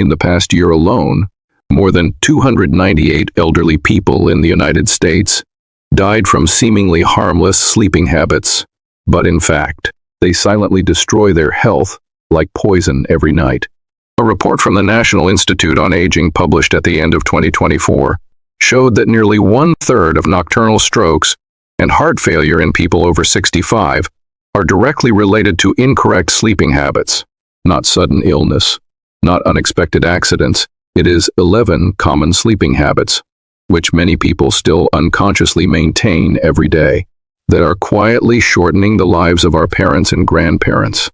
In the past year alone, more than 298 elderly people in the United States died from seemingly harmless sleeping habits, but in fact, they silently destroy their health like poison every night. A report from the National Institute on Aging published at the end of 2024 showed that nearly one-third of nocturnal strokes and heart failure in people over 65 are directly related to incorrect sleeping habits, not sudden illness, not unexpected accidents. It is 11 common sleeping habits, which many people still unconsciously maintain every day, that are quietly shortening the lives of our parents and grandparents.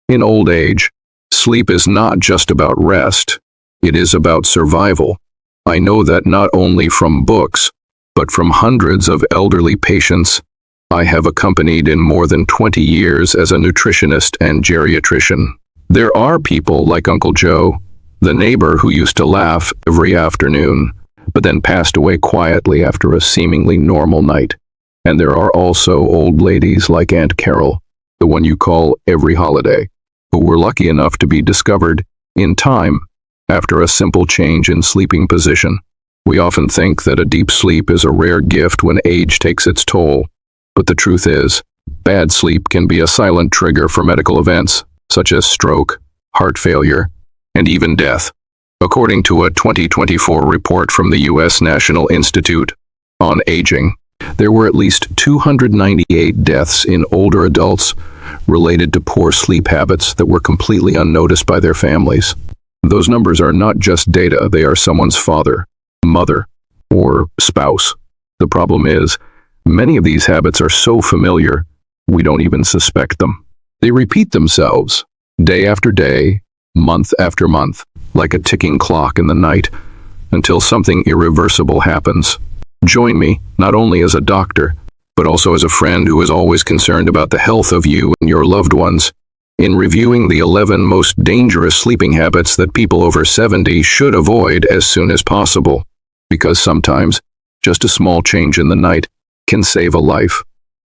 In old age, sleep is not just about rest, it is about survival. I know that not only from books, but from hundreds of elderly patients I have accompanied in more than 20 years as a nutritionist and geriatrician. There are people like Uncle Joe, the neighbor who used to laugh every afternoon, but then passed away quietly after a seemingly normal night. And there are also old ladies like Aunt Carol, the one you call every holiday, who were lucky enough to be discovered in time after a simple change in sleeping position. We often think that a deep sleep is a rare gift when age takes its toll, but the truth is, bad sleep can be a silent trigger for medical events such as stroke, heart failure, and even death. According to a 2024 report from the U.S. National Institute on Aging, there were at least 298 deaths in older adults related to poor sleep habits that were completely unnoticed by their families. Those numbers are not just data, they are someone's father, mother, or spouse. The problem is, many of these habits are so familiar, we don't even suspect them. They repeat themselves, day after day, month after month, like a ticking clock in the night, until something irreversible happens. Join me, not only as a doctor, but also as a friend who is always concerned about the health of you and your loved ones, in reviewing the 11 most dangerous sleeping habits that people over 70 should avoid as soon as possible, because sometimes just a small change in the night can save a life.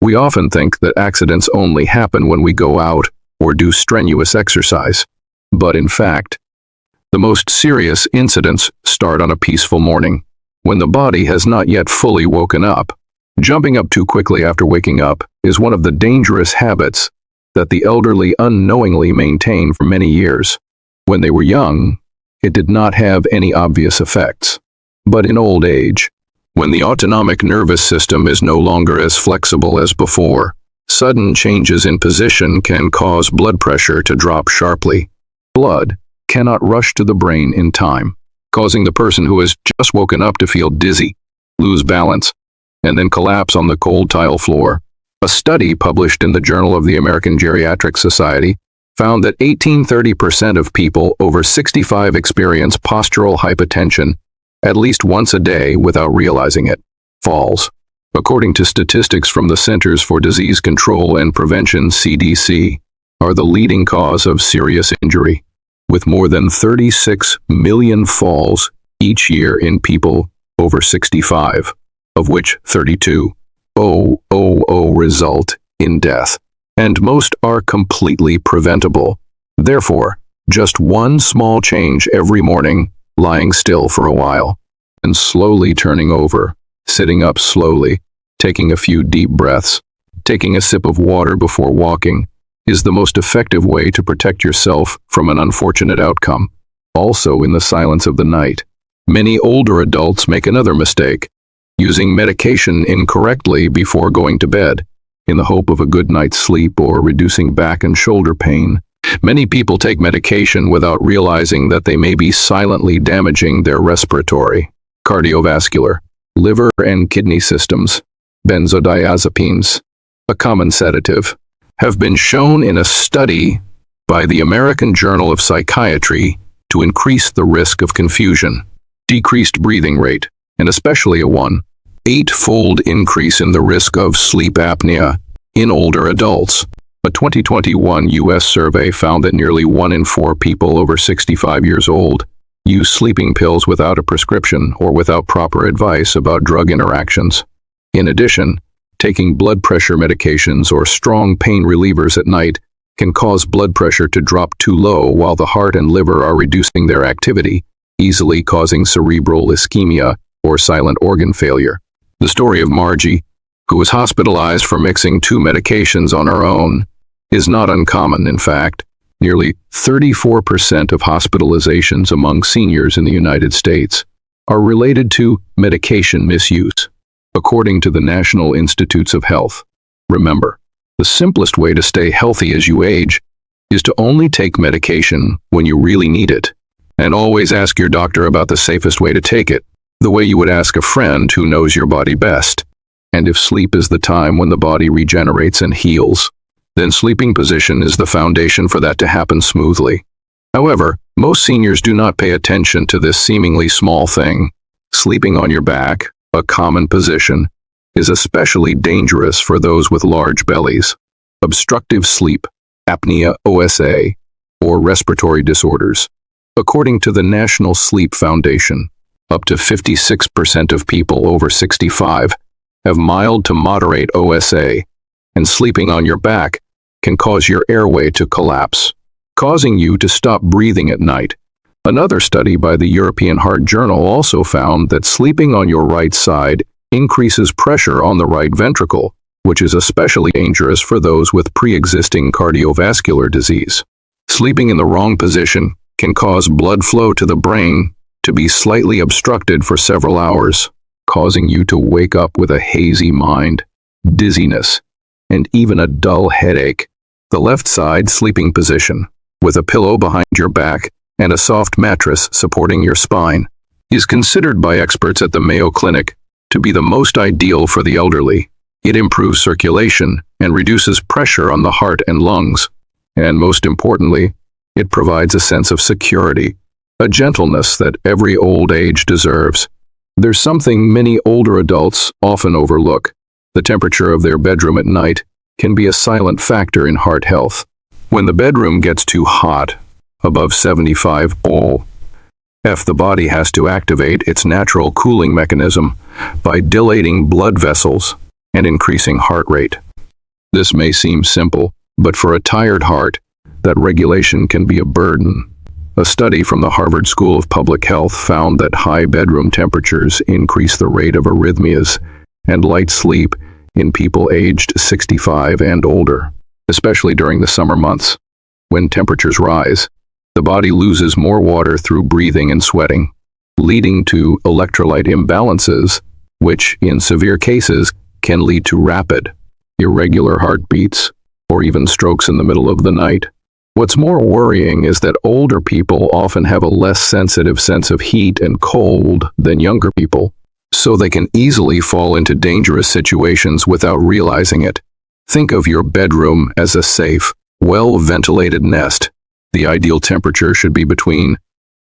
We often think that accidents only happen when we go out or do strenuous exercise, but in fact, the most serious incidents start on a peaceful morning, when the body has not yet fully woken up. Jumping up too quickly after waking up is one of the dangerous habits that the elderly unknowingly maintain for many years. When they were young, it did not have any obvious effects. But in old age, when the autonomic nervous system is no longer as flexible as before, sudden changes in position can cause blood pressure to drop sharply. Blood cannot rush to the brain in time, causing the person who has just woken up to feel dizzy, lose balance, and then collapse on the cold tile floor. A study published in the Journal of the American Geriatric Society found that 30% of people over 65 experience postural hypotension at least once a day without realizing it. Falls, according to statistics from the Centers for Disease Control and Prevention (CDC), are the leading cause of serious injury, with more than 36 million falls each year in people over 65, of which 32,000 result in death, and most are completely preventable. Therefore, just one small change every morning, lying still for a while, and slowly turning over, sitting up slowly, taking a few deep breaths, taking a sip of water before walking, is the most effective way to protect yourself from an unfortunate outcome. Also, in the silence of the night, many older adults make another mistake, using medication incorrectly before going to bed, in the hope of a good night's sleep or reducing back and shoulder pain. Many people take medication without realizing that they may be silently damaging their respiratory, cardiovascular, liver and kidney systems. Benzodiazepines, a common sedative, have been shown in a study by the American Journal of Psychiatry to increase the risk of confusion, decreased breathing rate, and especially a 1.8-fold increase in the risk of sleep apnea in older adults. A 2021 U.S. survey found that nearly 1 in 4 people over 65 years old use sleeping pills without a prescription or without proper advice about drug interactions. In addition, taking blood pressure medications or strong pain relievers at night can cause blood pressure to drop too low while the heart and liver are reducing their activity, easily causing cerebral ischemia or silent organ failure. The story of Margie, who was hospitalized for mixing two medications on her own, is not uncommon. In fact, nearly 34% of hospitalizations among seniors in the United States are related to medication misuse, according to the National Institutes of Health. Remember, the simplest way to stay healthy as you age is to only take medication when you really need it. And always ask your doctor about the safest way to take it, the way you would ask a friend who knows your body best. And if sleep is the time when the body regenerates and heals, then sleeping position is the foundation for that to happen smoothly. However, most seniors do not pay attention to this seemingly small thing. Sleeping on your back, a common position, is especially dangerous for those with large bellies, obstructive sleep, apnea, OSA, or respiratory disorders. According to the National Sleep Foundation, up to 56% of people over 65 have mild to moderate OSA, and sleeping on your back can cause your airway to collapse, causing you to stop breathing at night. Another study by the European Heart Journal also found that sleeping on your right side increases pressure on the right ventricle, which is especially dangerous for those with pre-existing cardiovascular disease. Sleeping in the wrong position can cause blood flow to the brain to be slightly obstructed for several hours, causing you to wake up with a hazy mind, dizziness, and even a dull headache. The left side sleeping position, with a pillow behind your back and a soft mattress supporting your spine, is considered by experts at the Mayo Clinic to be the most ideal for the elderly. It improves circulation and reduces pressure on the heart and lungs. And most importantly, it provides a sense of security, a gentleness that every old age deserves. There's something many older adults often overlook. The temperature of their bedroom at night can be a silent factor in heart health. When the bedroom gets too hot, above 75 F, the body has to activate its natural cooling mechanism by dilating blood vessels and increasing heart rate. This may seem simple, but for a tired heart, that regulation can be a burden. A study from the Harvard School of Public Health found that high bedroom temperatures increase the rate of arrhythmias and light sleep in people aged 65 and older, especially during the summer months. When temperatures rise, the body loses more water through breathing and sweating, leading to electrolyte imbalances, which, in severe cases, can lead to rapid, irregular heartbeats or even strokes in the middle of the night. What's more worrying is that older people often have a less sensitive sense of heat and cold than younger people, so they can easily fall into dangerous situations without realizing it. Think of your bedroom as a safe, well-ventilated nest. The ideal temperature should be between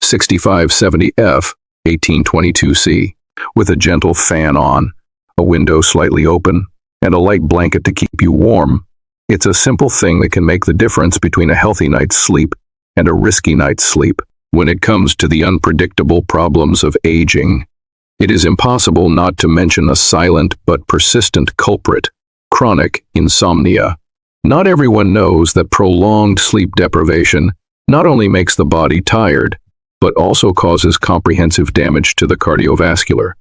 65-70 F, 1822 C, with a gentle fan on, a window slightly open, and a light blanket to keep you warm. It's a simple thing that can make the difference between a healthy night's sleep and a risky night's sleep. When it comes to the unpredictable problems of aging, it is impossible not to mention a silent but persistent culprit: chronic insomnia. Not everyone knows that prolonged sleep deprivation not only makes the body tired, but also causes comprehensive damage to the cardiovascular,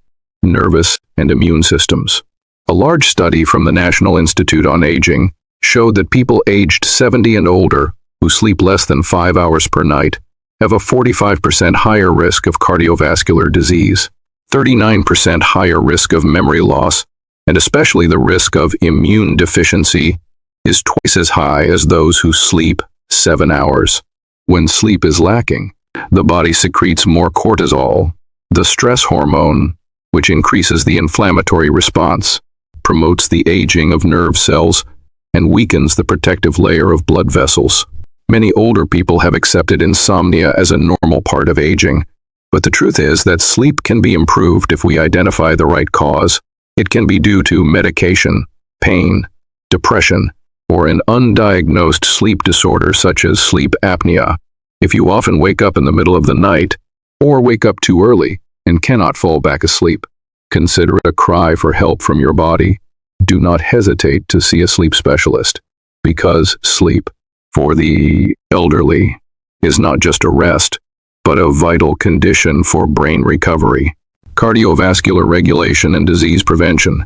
nervous, and immune systems. A large study from the National Institute on Aging showed that people aged 70 and older who sleep less than 5 hours per night have a 45% higher risk of cardiovascular disease, 39% higher risk of memory loss, and especially the risk of immune deficiency is twice as high as those who sleep 7 hours. When sleep is lacking, the body secretes more cortisol, the stress hormone, which increases the inflammatory response, promotes the aging of nerve cells, and weakens the protective layer of blood vessels. Many older people have accepted insomnia as a normal part of aging, but the truth is that sleep can be improved if we identify the right cause. It can be due to medication, pain, depression, or an undiagnosed sleep disorder such as sleep apnea. If you often wake up in the middle of the night, or wake up too early and cannot fall back asleep, consider it a cry for help from your body. Do not hesitate to see a sleep specialist, because sleep, for the elderly is not just a rest, but a vital condition for brain recovery, cardiovascular regulation, and disease prevention.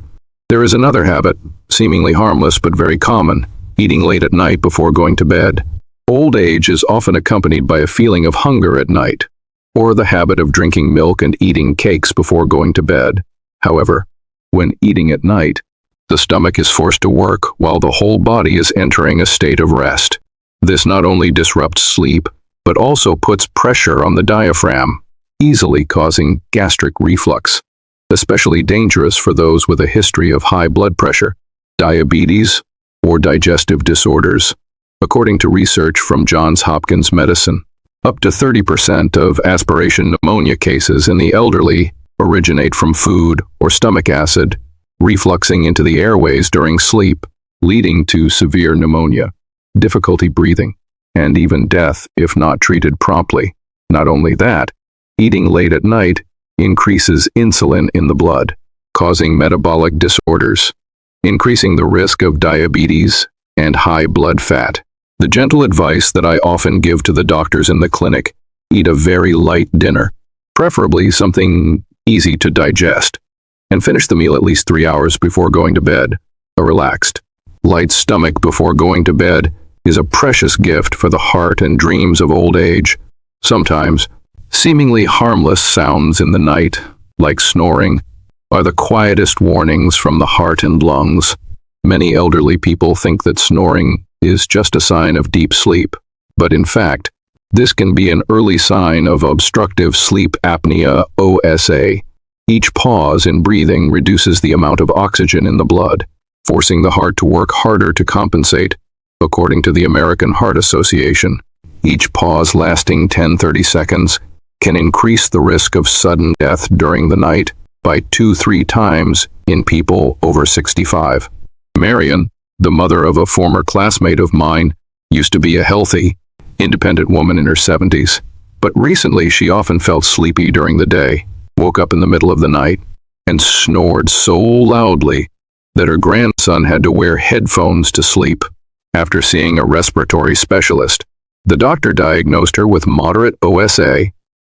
There is another habit, seemingly harmless but very common: eating late at night before going to bed. Old age is often accompanied by a feeling of hunger at night, or the habit of drinking milk and eating cakes before going to bed. However, when eating at night, the stomach is forced to work while the whole body is entering a state of rest. This not only disrupts sleep, but also puts pressure on the diaphragm, easily causing gastric reflux, especially dangerous for those with a history of high blood pressure, diabetes, or digestive disorders. According to research from Johns Hopkins Medicine, up to 30% of aspiration pneumonia cases in the elderly originate from food or stomach acid refluxing into the airways during sleep, leading to severe pneumonia, difficulty breathing, and even death if not treated promptly. Not only that, eating late at night increases insulin in the blood, causing metabolic disorders, increasing the risk of diabetes and high blood fat. The gentle advice that I often give to the doctors in the clinic: eat a very light dinner, preferably something easy to digest, and finish the meal at least 3 hours before going to bed. A relaxed, light stomach before going to bed is a precious gift for the heart and dreams of old age. Sometimes, seemingly harmless sounds in the night, like snoring, are the quietest warnings from the heart and lungs. Many elderly people think that snoring is just a sign of deep sleep, but in fact, this can be an early sign of obstructive sleep apnea, OSA. Each pause in breathing reduces the amount of oxygen in the blood, forcing the heart to work harder to compensate. According to the American Heart Association, each pause lasting 10-30 seconds can increase the risk of sudden death during the night by 2-3 times in people over 65. Marion, the mother of a former classmate of mine, used to be a healthy, independent woman in her 70s, but recently she often felt sleepy during the day, woke up in the middle of the night, and snored so loudly that her grandson had to wear headphones to sleep. After seeing a respiratory specialist, the doctor diagnosed her with moderate OSA,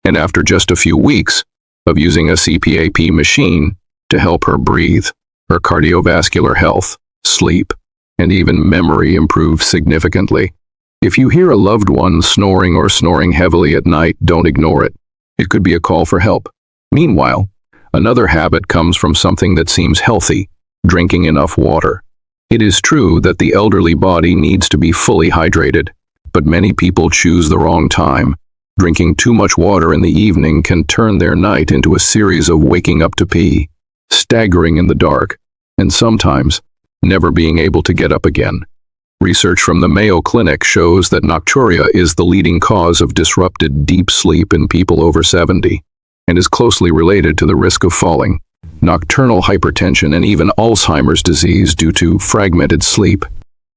and after just a few weeks of using a CPAP machine to help her breathe, her cardiovascular health, sleep, and even memory improved significantly. If you hear a loved one snoring or snoring heavily at night, don't ignore it. It could be a call for help. Meanwhile, another habit comes from something that seems healthy: drinking enough water. It is true that the elderly body needs to be fully hydrated, but many people choose the wrong time. Drinking too much water in the evening can turn their night into a series of waking up to pee, staggering in the dark, and sometimes never being able to get up again. Research from the Mayo Clinic shows that nocturia is the leading cause of disrupted deep sleep in people over 70, and is closely related to the risk of falling, nocturnal hypertension, and even Alzheimer's disease due to fragmented sleep.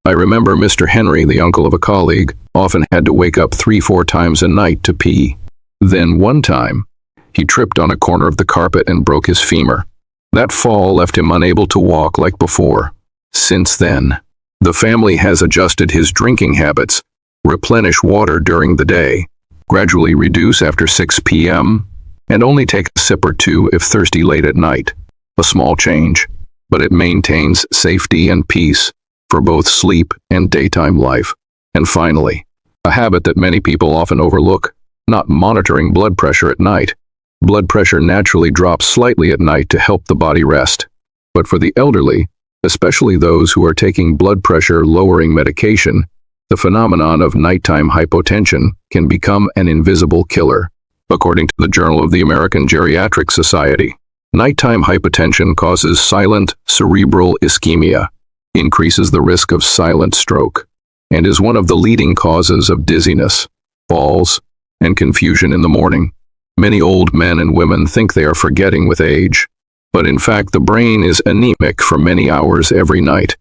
I remember Mr. Henry, the uncle of a colleague, often had to wake up 3-4 times a night to pee. Then one time, he tripped on a corner of the carpet and broke his femur. That fall left him unable to walk like before. Since then, the family has adjusted his drinking habits: replenish water during the day, gradually reduce after 6 p.m., and only take a sip or two if thirsty late at night. A small change, but it maintains safety and peace for both sleep and daytime life. And finally, a habit that many people often overlook: not monitoring blood pressure at night. Blood pressure naturally drops slightly at night to help the body rest. But for the elderly, especially those who are taking blood pressure lowering medication, the phenomenon of nighttime hypotension can become an invisible killer. According to the Journal of the American Geriatric Society, nighttime hypotension causes silent cerebral ischemia, increases the risk of silent stroke, and is one of the leading causes of dizziness, falls, and confusion in the morning. Many old men and women think they are forgetting with age, but in fact the brain is anemic for many hours every night.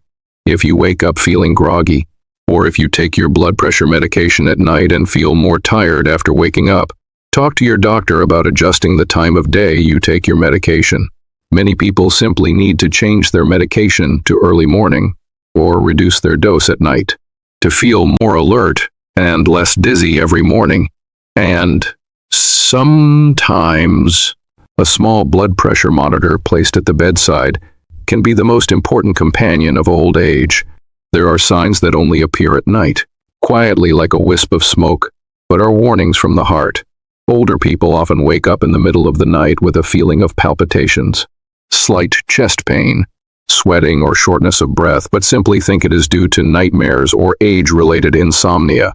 If you wake up feeling groggy, or if you take your blood pressure medication at night and feel more tired after waking up, talk to your doctor about adjusting the time of day you take your medication. Many people simply need to change their medication to early morning or reduce their dose at night. to feel more alert and less dizzy every morning. And sometimes a small blood pressure monitor placed at the bedside can be the most important companion of old age. There are signs that only appear at night, quietly like a wisp of smoke, but are warnings from the heart. Older people often wake up in the middle of the night with a feeling of palpitations, slight chest pain, sweating, or shortness of breath, but simply think it is due to nightmares or age-related insomnia.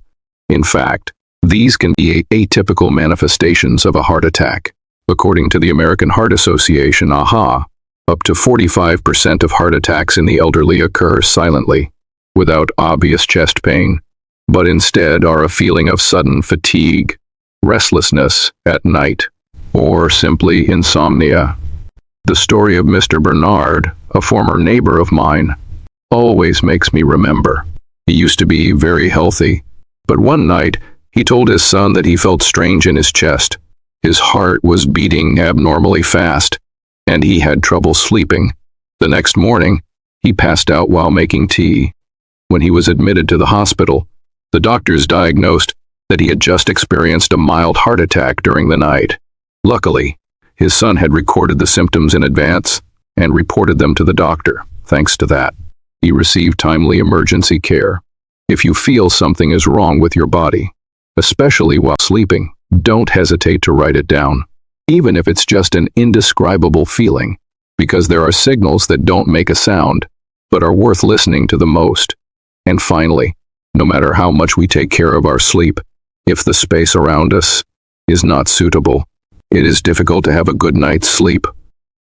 In fact, these can be atypical manifestations of a heart attack. According to the American Heart Association, AHA, up to 45% of heart attacks in the elderly occur silently, without obvious chest pain, but instead are a feeling of sudden fatigue, restlessness at night, or simply insomnia. The story of Mr. Bernard, a former neighbor of mine, always makes me remember. He used to be very healthy, but one night he told his son that he felt strange in his chest. His heart was beating abnormally fast, and he had trouble sleeping. The next morning, he passed out while making tea. When he was admitted to the hospital, the doctors diagnosed that he had just experienced a mild heart attack during the night. Luckily, his son had recorded the symptoms in advance and reported them to the doctor. Thanks to that, he received timely emergency care. If you feel something is wrong with your body, especially while sleeping, don't hesitate to write it down, even if it's just an indescribable feeling, because there are signals that don't make a sound, but are worth listening to the most. And finally, no matter how much we take care of our sleep, if the space around us is not suitable, it is difficult to have a good night's sleep.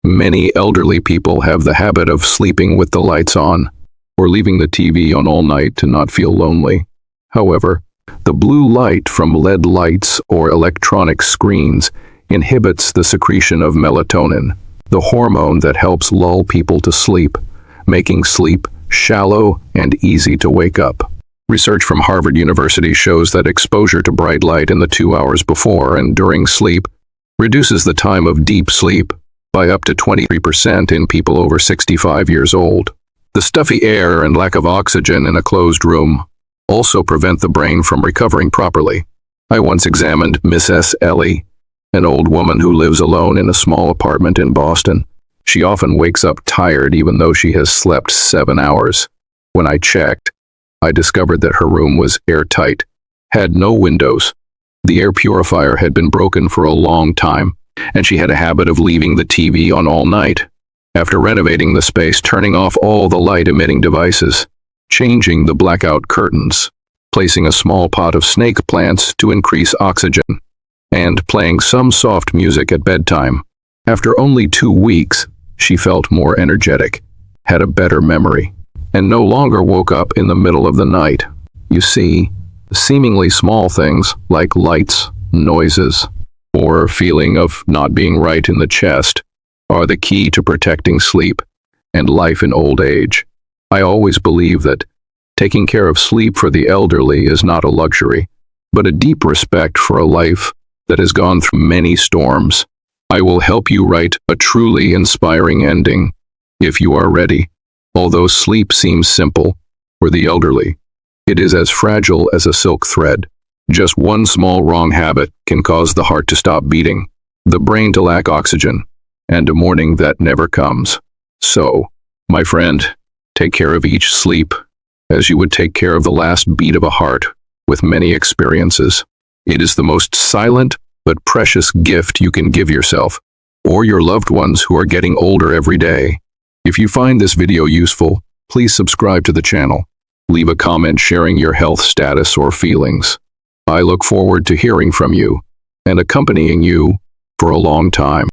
Many elderly people have the habit of sleeping with the lights on, or leaving the TV on all night to not feel lonely. However, the blue light from LED lights or electronic screens inhibits the secretion of melatonin, the hormone that helps lull people to sleep, making sleep shallow and easy to wake up. Research from Harvard University shows that exposure to bright light in the 2 hours before and during sleep reduces the time of deep sleep by up to 23% in people over 65 years old. The stuffy air and lack of oxygen in a closed room also prevent the brain from recovering properly. I once examined Mrs. Ellie, an old woman who lives alone in a small apartment in Boston. She often wakes up tired even though she has slept 7 hours. When I checked, I discovered that her room was airtight, had no windows. The air purifier had been broken for a long time, and she had a habit of leaving the TV on all night. After renovating the space, turning off all the light-emitting devices, changing the blackout curtains, placing a small pot of snake plants to increase oxygen, and playing some soft music at bedtime. After only 2 weeks, she felt more energetic, had a better memory, and no longer woke up in the middle of the night. You see, seemingly small things like lights, noises, or feeling of not being right in the chest are the key to protecting sleep and life in old age. I always believe that taking care of sleep for the elderly is not a luxury, but a deep respect for a life that has gone through many storms. I will help you write a truly inspiring ending if you are ready. Although sleep seems simple for the elderly, it is as fragile as a silk thread. Just one small wrong habit can cause the heart to stop beating, the brain to lack oxygen, and a morning that never comes. So, my friend, take care of each sleep as you would take care of the last beat of a heart with many experiences. It is the most silent but precious gift you can give yourself or your loved ones who are getting older every day. If you find this video useful, please subscribe to the channel. Leave a comment sharing your health status or feelings. I look forward to hearing from you and accompanying you for a long time.